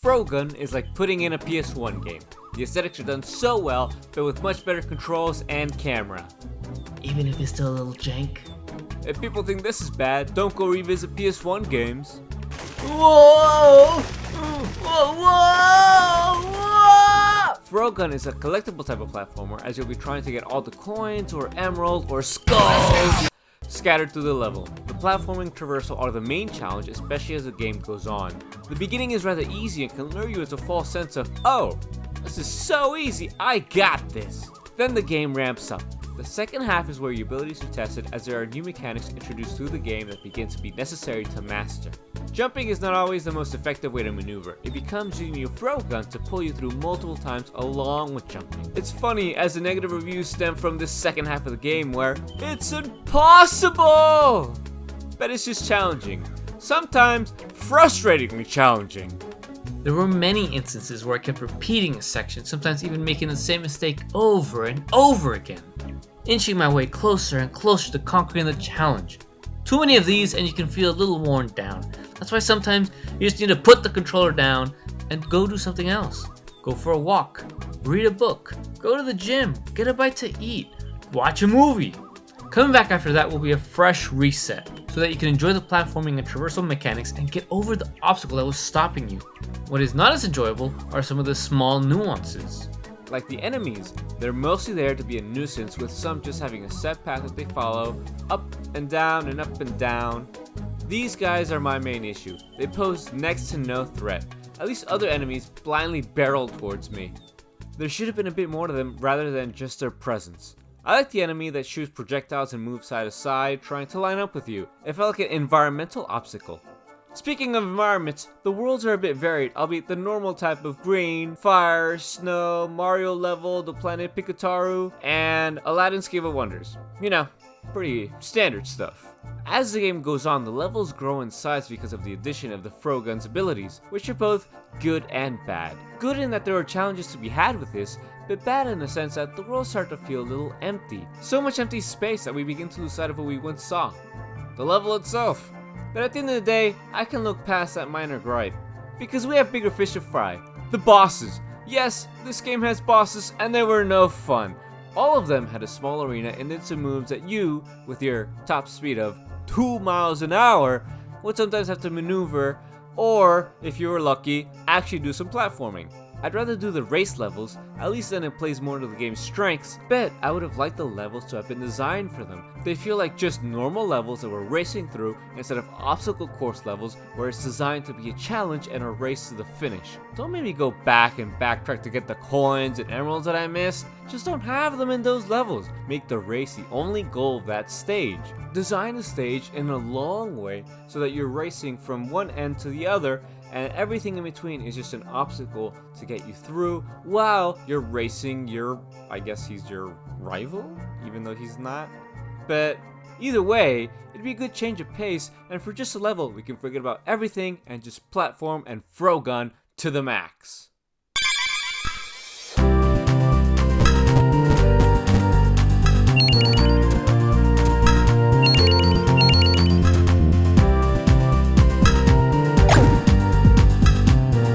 Frogun is like putting in a PS1 game. The aesthetics are done so well, but with much better controls and camera. Even if it's still a little jank. If people think this is bad, don't go revisit PS1 games. Whoa! Whoa! Whoa! Whoa! Frogun is a collectible type of platformer, as you'll be trying to get all the coins or emeralds or skulls scattered through the level. The platforming traversal are the main challenge, especially as the game goes on. The beginning is rather easy and can lure you into a false sense of, oh, this is so easy, I got this. Then the game ramps up. The second half is where your abilities are tested, as there are new mechanics introduced through the game that begin to be necessary to master. Jumping is not always the most effective way to maneuver. It becomes using your Frogun to pull you through multiple times along with jumping. It's funny, as the negative reviews stem from this second half of the game where it's impossible! But it's just challenging. Sometimes frustratingly challenging. There were many instances where I kept repeating a section, sometimes even making the same mistake over and over again, inching my way closer and closer to conquering the challenge. Too many of these and you can feel a little worn down. That's why sometimes you just need to put the controller down and go do something else. Go for a walk, read a book, go to the gym, get a bite to eat, watch a movie. Coming back after that will be a fresh reset, so that you can enjoy the platforming and traversal mechanics and get over the obstacle that was stopping you. What is not as enjoyable are some of the small nuances. Like the enemies, they're mostly there to be a nuisance, with some just having a set path that they follow, up and down and up and down. These guys are my main issue. They pose next to no threat. At least other enemies blindly barrel towards me. There should have been a bit more to them rather than just their presence. I like the enemy that shoots projectiles and moves side to side, trying to line up with you. It felt like an environmental obstacle. Speaking of environments, the worlds are a bit varied, albeit the normal type of green, fire, snow, Mario level, the planet Pikataru, and Aladdin's Cave of Wonders. You know, pretty standard stuff. As the game goes on, the levels grow in size because of the addition of the Frogun's abilities, which are both good and bad. Good in that there are challenges to be had with this, but bad in the sense that the worlds start to feel a little empty. So much empty space that we begin to lose sight of what we once saw. The level itself. But at the end of the day, I can look past that minor gripe, because we have bigger fish to fry. The bosses. Yes, this game has bosses, and they were no fun. All of them had a small arena and did some moves that you, with your top speed of 2 miles an hour, would sometimes have to maneuver, or, if you were lucky, actually do some platforming. I'd rather do the race levels, at least then it plays more to the game's strengths, but I would have liked the levels to have been designed for them. They feel like just normal levels that we're racing through instead of obstacle course levels where it's designed to be a challenge and a race to the finish. Don't make me go back and backtrack to get the coins and emeralds that I missed. Just don't have them in those levels. Make the race the only goal of that stage. Design the stage in a long way so that you're racing from one end to the other, and everything in between is just an obstacle to get you through while you're racing your, I guess he's your rival, even though he's not. But either way, it'd be a good change of pace, and for just a level, we can forget about everything and just platform and Frogun to the max.